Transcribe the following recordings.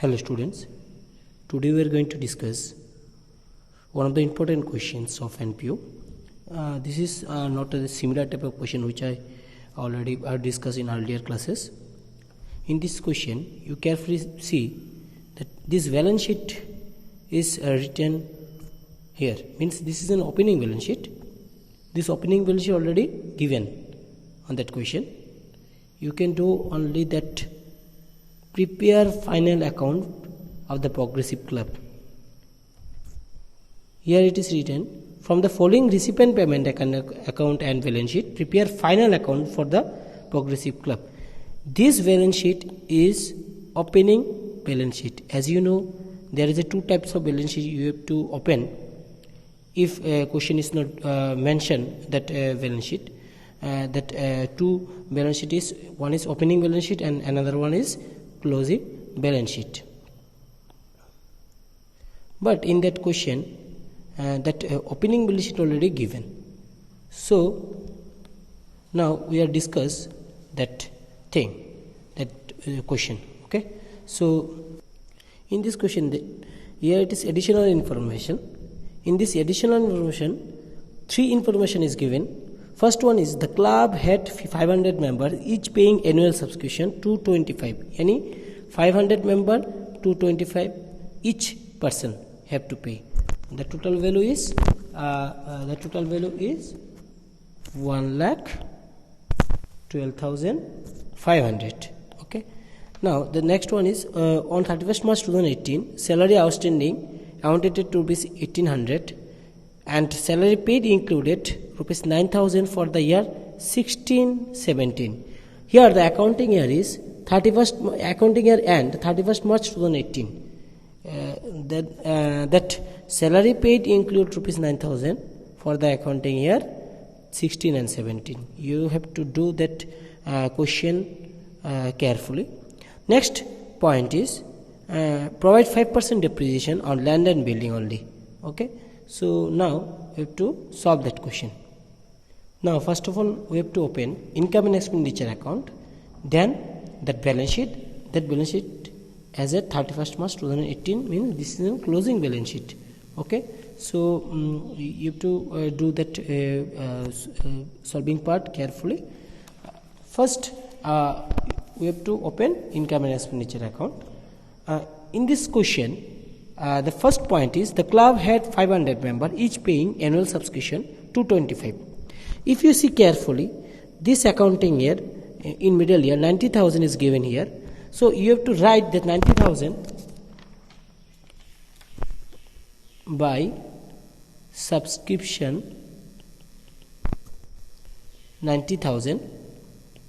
Hello students, today we are going to discuss one of the important questions of NPO. This is not a similar type of question which I already discussed in earlier classes. In this question, you carefully see that this balance sheet is written here. Means this is an opening balance sheet. This opening balance sheet already given on that question. You can do only that prepare final account of the Progressive Club. Here it is written, from the following recipient payment account and balance sheet, prepare final account for the Progressive Club. This balance sheet is opening balance sheet. As you know, there is two types of balance sheet you have to open. If a question is not mentioned that balance sheet, two balance sheet is, one is opening balance sheet and another one is closing balance sheet. But in that question, opening balance sheet already given. So now we are discuss that thing, question. Okay. So in this question, here it is additional information. In this additional information, three information is given. First one is the club had 500 members, each paying annual subscription 225. Any 500 member 225 each person have to pay. The total value is 1,12,500. Okay. Now the next one is on 31st March 2018, salary outstanding amounted to rupees 1,800 and salary paid included rupees 9,000 for the year 16-17. Here the accounting year is 31st accounting year end 31st March 2018. That salary paid include rupees 9,000 for the accounting year 16 and 17. You have to do that question carefully. Next point is provide 5% depreciation on land and building only. Okay. So now we have to solve that question. Now first of all we have to open income and expenditure account, then that balance sheet as at 31st March 2018 means this is a closing balance sheet. Okay. So you have to do that solving part carefully. First we have to open income and expenditure account. In this question, the first point is the club had 500 members, each paying annual subscription 225. If you see carefully, this accounting year in middle year 90,000 is given here. So you have to write that 90,000 by subscription 90,000.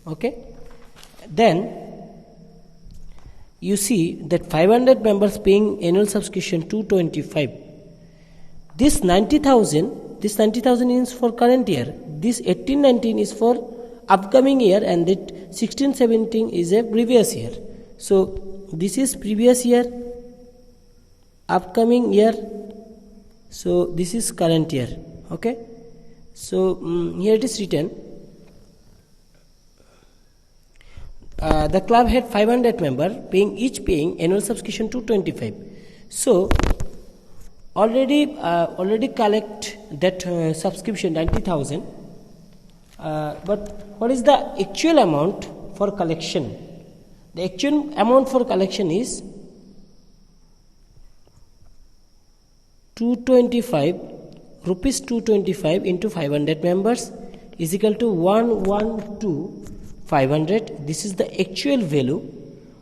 Okay. Then you see that 500 members paying annual subscription 225. This 90,000 is for current year. This 18-19 is for upcoming year, and that 16-17 is a previous year. So this is previous year, upcoming year. So this is current year. Okay. So here it is written. The club had 500 members, each paying annual subscription 225. So already collect that subscription 90,000. But what is the actual amount for collection? The actual amount for collection is 225 rupees 225 into 500 members is equal to 112,500. This is the actual value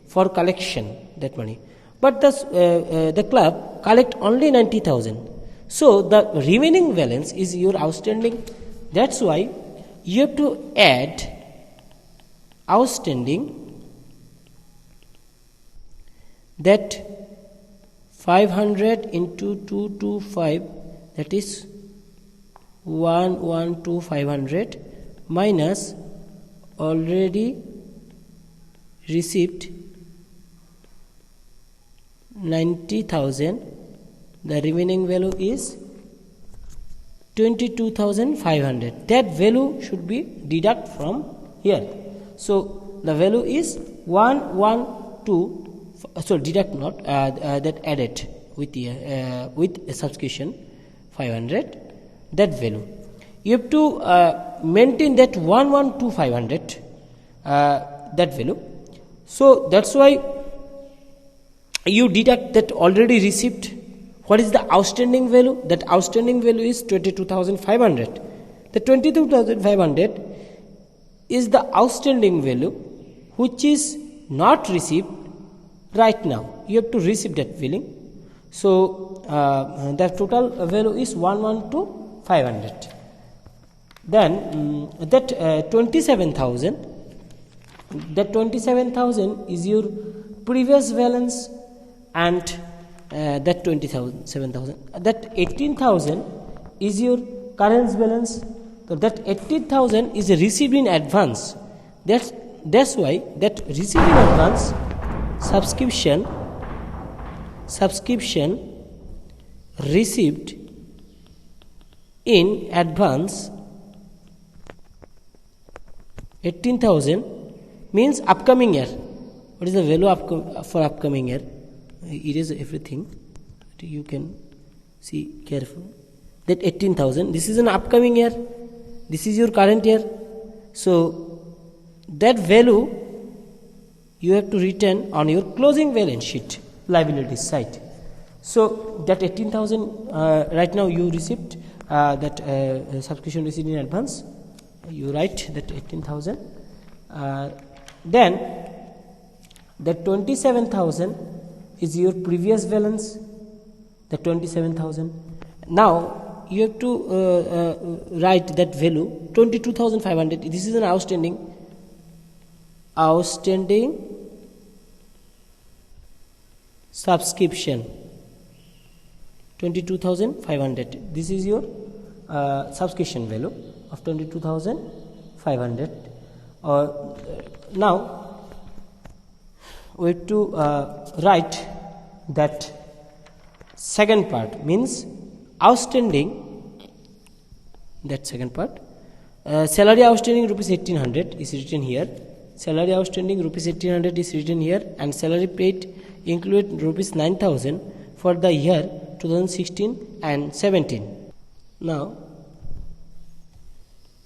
for collection, that money. But the club collect only 90,000. So the remaining balance is your outstanding. That's why you have to add outstanding, that 500 into 225, that is 112,500 minus already received 90,000. The remaining value is 22,500. That value should be deduct from here. So the value is 112,500. deduct not that added with a subscription 500, that value you have to maintain that 112,500 that value. So that's why you deduct that already received. What is the outstanding value? That outstanding value is 22,500. The 22,500 is the outstanding value which is not received right now. You have to receive that billing. So the total value is 112,500. Then that 27,000, that 27,000 is your previous balance, and that 27,000, that 18,000 is your current balance. So that 18,000 is received in advance. That's why that received in advance subscription received in advance 18,000 means upcoming year. What is the value for upcoming year? Erase everything. You can see careful. That 18,000. This is an upcoming year. This is your current year. So that value you have to return on your closing balance sheet, liability side. So that 18,000 right now you received that subscription received in advance. You write that 18,000. Then that 27,000 is your previous balance. The 27,000. Now you have to write that value 22,500. This is an outstanding subscription 22,500. This is your subscription value of 22,500. Now we have to write that second part, means outstanding. That second part, salary outstanding rupees 1,800 is written here. Salary outstanding rupees 1,800 is written here, and salary paid include rupees 9,000 for the year 2016 and 17. Now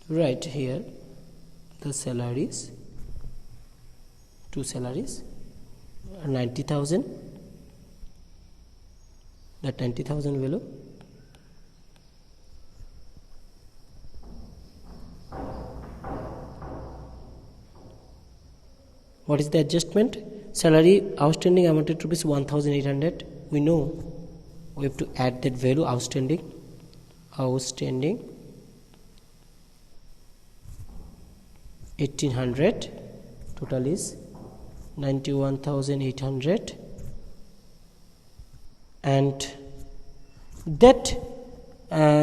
write here the salaries, two salaries, 90,000, that 90,000 value. What is the adjustment? Salary outstanding amounted to rupees 1,800. We know we have to add that value outstanding 1,800. Total is 91,800, and that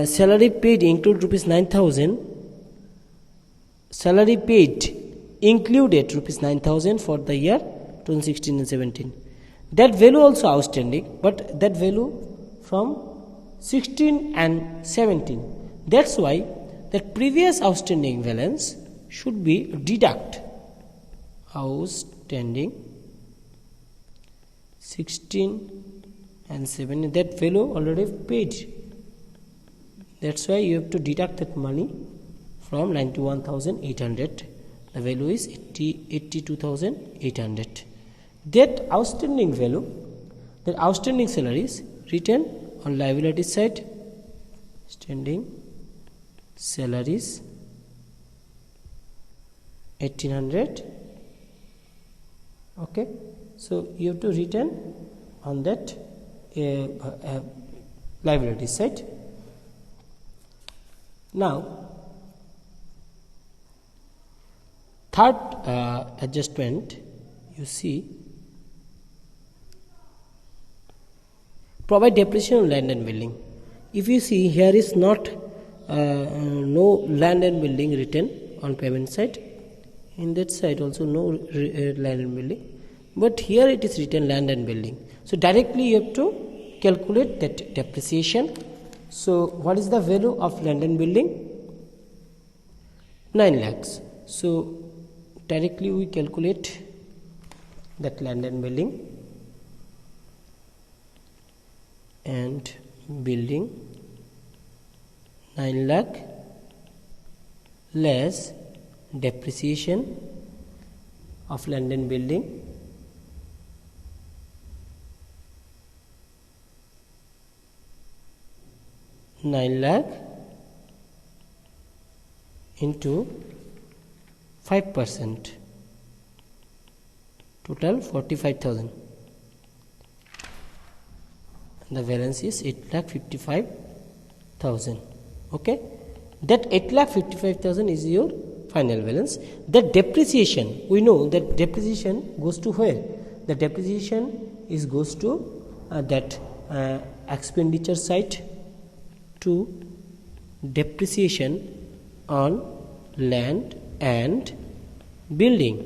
salary paid include rupees 9,000. Salary paid included rupees 9,000 for the year 2016 and 17. That value also outstanding, but that value from 16 and 17. That's why that previous outstanding balance should be deduct outstanding 16 and 17. That value already paid. That's why you have to deduct that money from 91,800. The value is 82,800. That outstanding value, that outstanding salary is written on liability side. Standing salaries 1,800. Okay, so you have to return on that liability side. Now third adjustment, you see, provide depreciation on land and building. If you see, here is not no land and building written on payment side. In that side also no land and building, but here it is written land and building. So directly you have to calculate that depreciation. So what is the value of land and building? 9 lakhs. So directly we calculate that land and building. building 9 lakh less depreciation of land and building (9 lakh) into 5%, total 45,000. The balance is 8,55,000. Okay, that 8,55,000 is your final balance. The depreciation, we know that depreciation goes to where? The depreciation is goes to that expenditure side, to depreciation on land and building.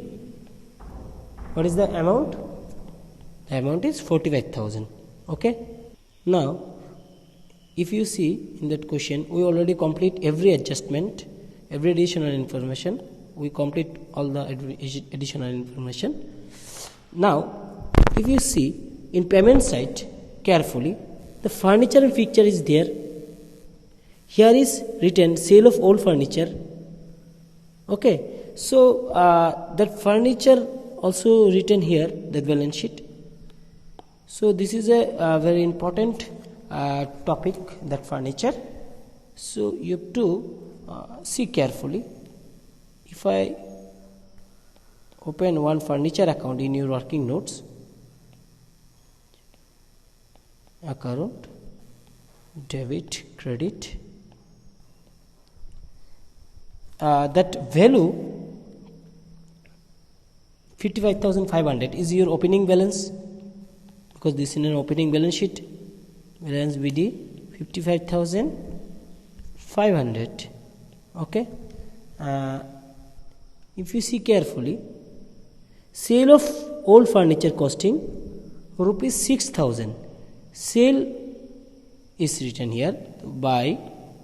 What is the amount? The amount is 45,000. Okay. Now, if you see in that question, we already complete every adjustment, every additional information. We complete all the additional information. Now, if you see in payment side carefully, the furniture and fixture is there. Here is written sale of old furniture. Okay, so that furniture also written here, the balance sheet. So this is a very important topic, that furniture. So you have to see carefully. If I open one furniture account in your working notes, account, debit, credit, that value 55,500 is your opening balance, because this is an opening balance sheet. Balance BD 55,500. Okay, if you see carefully, sale of old furniture costing rupees 6,000. Sale is written here by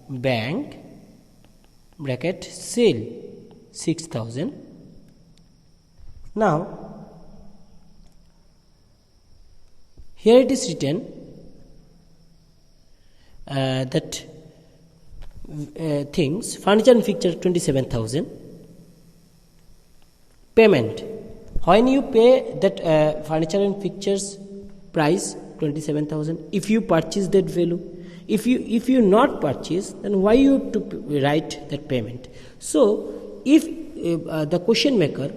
bank bracket sale 6,000. Now here it is written that things, furniture and fixture 27,000. Payment, when you pay that furniture and fixtures price 27,000, if you purchase that value, if you not purchase, then why you have to write that payment? So if the question maker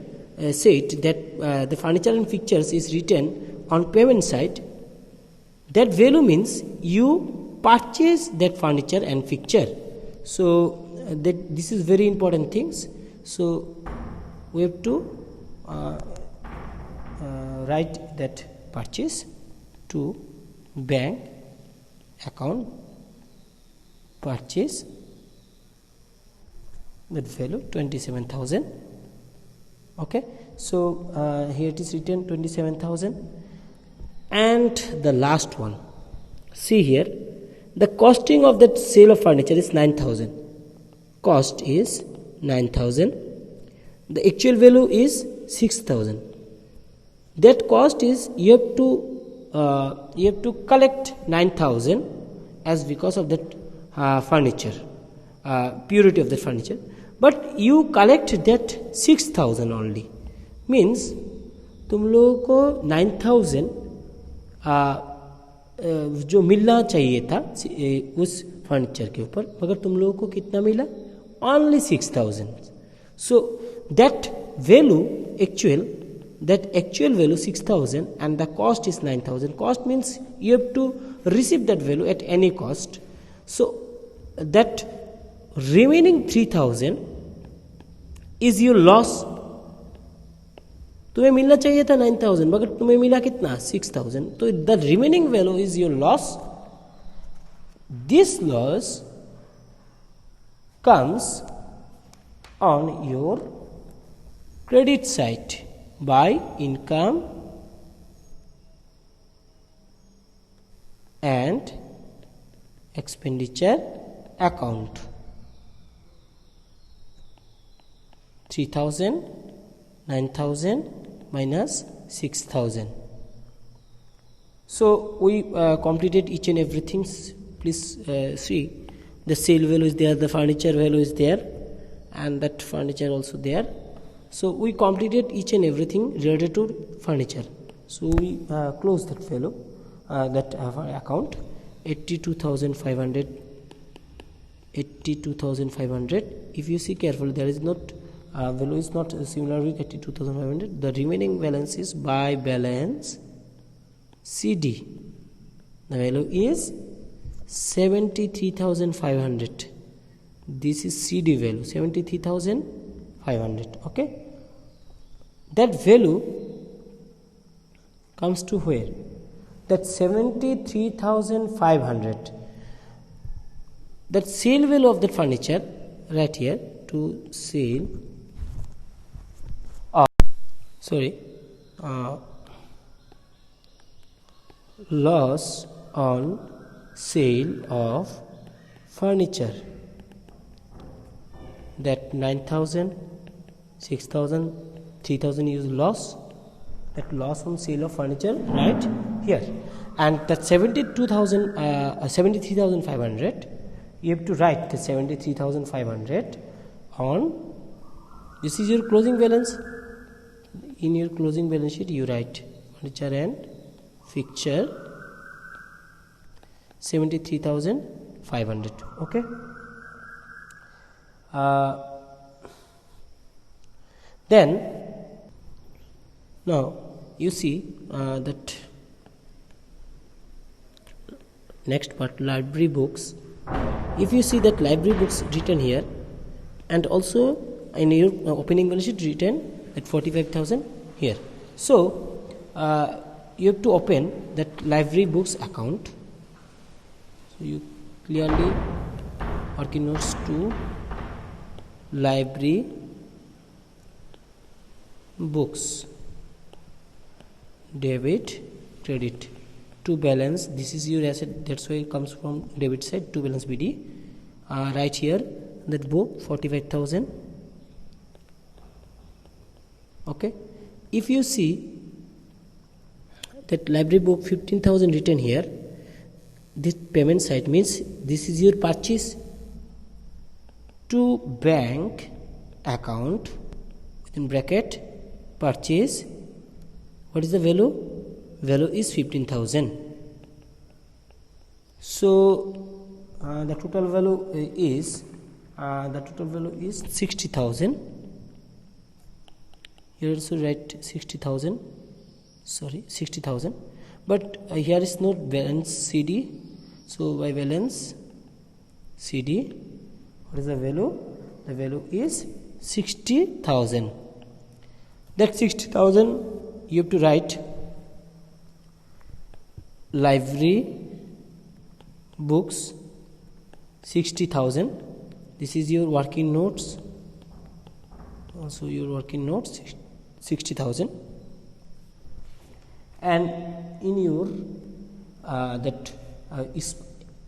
said that the furniture and fixtures is written on payment side, that value means you purchase that furniture and fixture. So that this is very important things. So we have to write that purchase to bank account purchase, that value 27,000. Okay, so here it is written 27,000. And the last one, see here, the costing of that sale of furniture is 9,000. Cost is 9,000. The actual value is 6,000. That cost is you have to collect 9,000 as because of that furniture, purity of the furniture. But you collect that 6,000 only. Means तुम लोगों को 9,000 जो मिलना चाहिए था उस furniture के ऊपर, मगर तुम लोगों को कितना मिला? Only 6,000. So that actual value 6,000 and the cost is 9,000. Cost means you have to receive that value at any cost. So that remaining 3,000 is your loss. तुम्हें मिलना चाहिए था 9,000, मगर तुम्हें मिला कितना? 6,000. तो the remaining value is your loss. This loss comes on your credit side by income and expenditure account. 3,000, 9,000 minus 6,000. So we completed each and everything please see the sale value is there, the furniture value is there, and that furniture also there. So we completed each and everything related to furniture. So we close that value, that account. 82,500. If you see carefully, there is not value is not similar with 82,500. The remaining balance is by balance CD. The value is 73,500. This is CD value, 73,500. Okay, that value comes to where? That 73,500. That sale value of the furniture right here to sale. Loss on sale of furniture. That 9,000, 6,000, 3,000 is loss. That loss on sale of furniture right here, and that 73,500. You have to write the 73,500 on. This is your closing balance. In your closing balance sheet, you write furniture and fixture 73,500. Okay. Then now you see that next part, library books. If you see that library books written here, and also in your opening balance sheet written at 45,000 here. So you have to open that library books account. So you clearly working notes to library books, debit, credit, to balance. This is your asset, that's why it comes from debit side, to balance BD. Right here that book 45,000. Okay, if you see that library book 15,000 written here, this payment side means this is your purchase to bank account within bracket purchase. What is the value? Value is 15,000. So the total value is 60,000. Here also write 60,000. Sorry, 60,000. But here is not balance CD. So by balance CD, what is the value? The value is 60,000. That 60,000 you have to write library books 60,000. This is your working notes. Also your working notes 60,000. And in your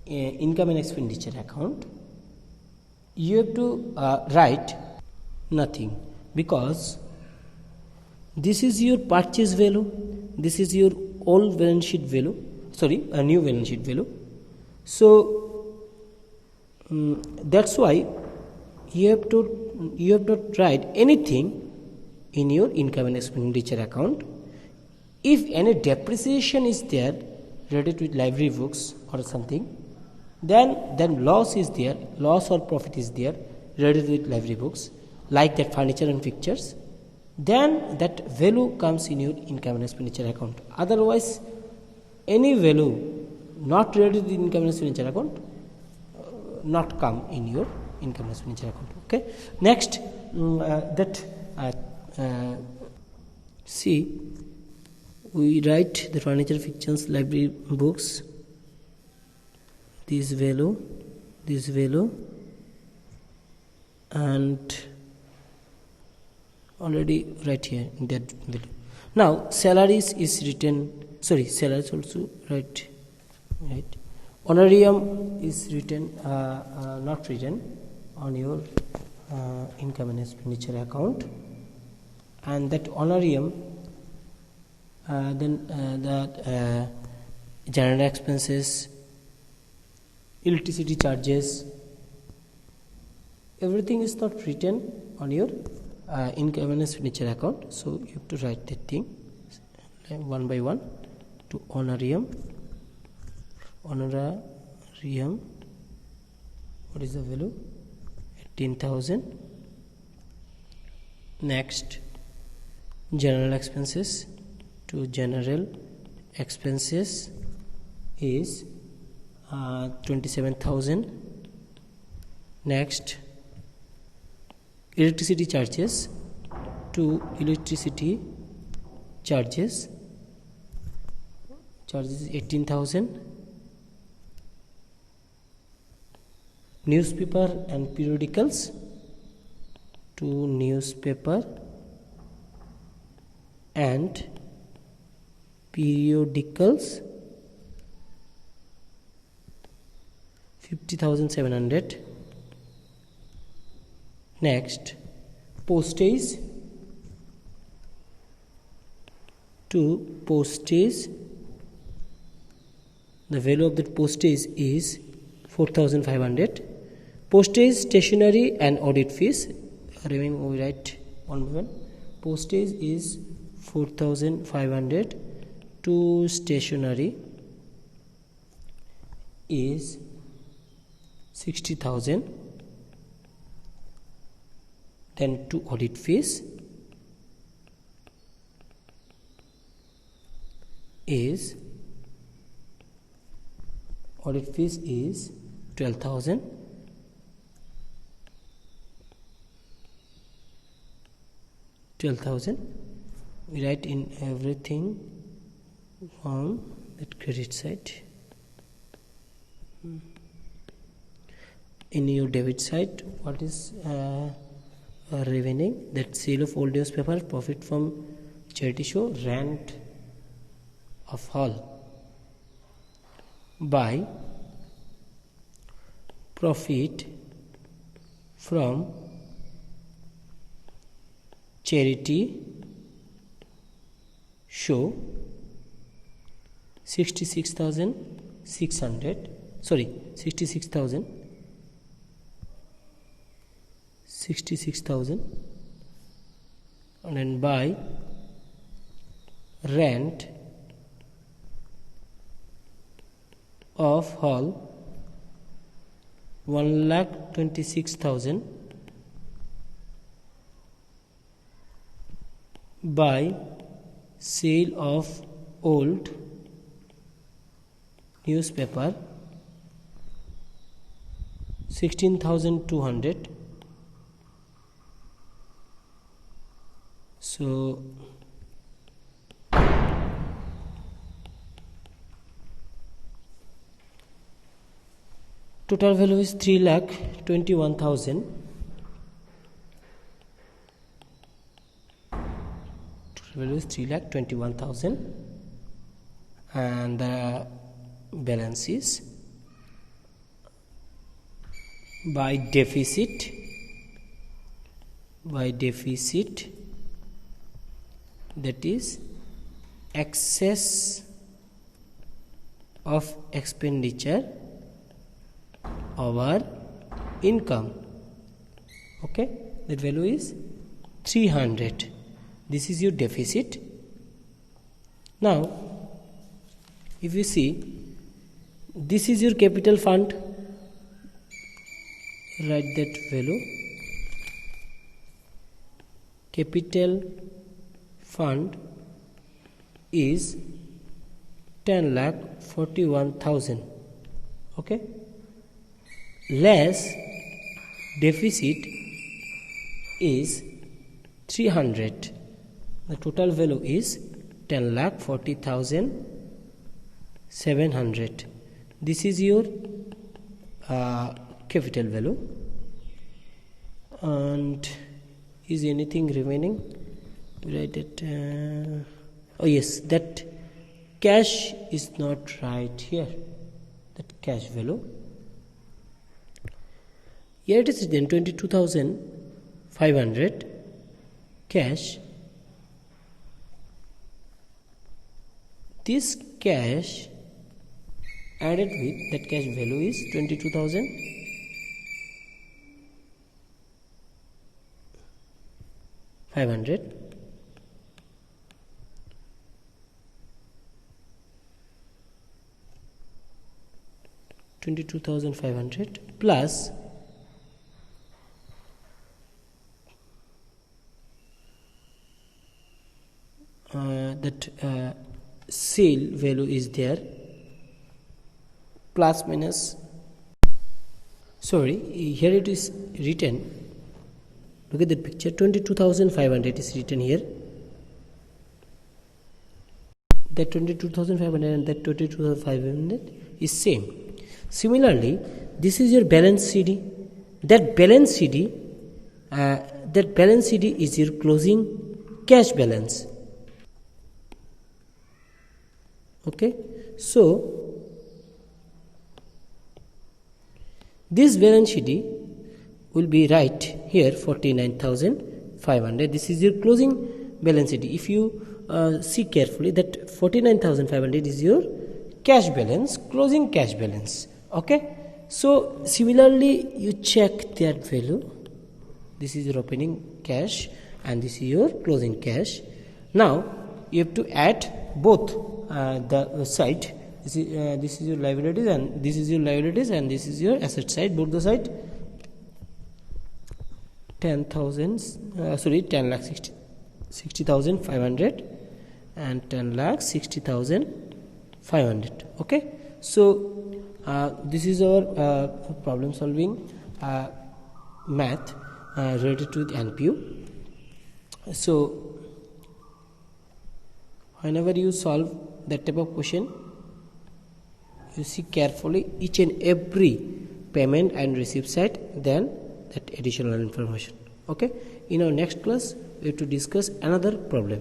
income and expenditure account, you have to write nothing, because this is your purchase value, this is your old balance sheet value, sorry, a new balance sheet value. So that's why you have to write anything in your income and expenditure account. If any depreciation is there related with library books or something, then loss is there, loss or profit is there related with library books, like that furniture and fixtures, then that value comes in your income and expenditure account. Otherwise, any value not related to income and expenditure account not come in your income and expenditure account. Okay. Next, see, we write the furniture, fixtures, library books, this value, and already right here in that value. Now salaries is written, sorry, salaries also right. Honorarium is written, not written on your income and expenditure account, and that honorarium, then the general expenses electricity charges, everything is not written on your income and expenditure account, so you have to write that thing one by one. To honorarium, what is the value? 18,000. Next, general expenses. To general expenses is 27,000. Next, electricity charges. To electricity charges is 18,000. Newspaper and periodicals. To newspaper and periodicals 50,700. Next, postage. To postage, the value of that postage is 4,500. Postage, stationery and audit fees, remaining we write one by one. Postage is 4,500. To stationery is 60,000. Then to audit fees is 12,000. We write in everything on that credit side. In your debit side, what is revenue? That sale of old newspaper, profit from charity show, rent of hall. By profit from charity show 66,000, and then by rent of hall 1,26,000, by sale of old newspaper 16,200. So total value is 3,21,000. Total value is 3,21,000, and the balance is by deficit. That is excess of expenditure over income. Okay, that value is 300. This is your deficit. Now if you see, this is your capital fund, write that value. Capital fund is 10,41,000. Okay, less deficit is 300. The total value is 10,40,700. This is your capital value. And is anything remaining? Write it. Oh yes, that cash is not right here. That cash value. Here it is then 22,500 cash. This cash added with that cash value is 22,500 plus that sale value is there plus minus, sorry, here it is written, look at the picture, 22,500 is written here. That 22,500 and that 22,500 is same. Similarly, this is your balance CD. That balance CD is your closing cash balance. Okay, so this balance sheet will be right here 49,500. This is your closing balance sheet. If you see carefully, that 49,500 is your cash balance, closing cash balance. Okay, so similarly you check that value. This is your opening cash and this is your closing cash. Now you have to add both the side. This is your liabilities and this is your liabilities and this is your asset side, both the side. 10,60,500 and 10,60,500. Okay, so this is our problem solving math related to the NPU. So whenever you solve that type of question, you see carefully each and every payment and receipt side, then that additional information. Okay, in our next class we have to discuss another problem.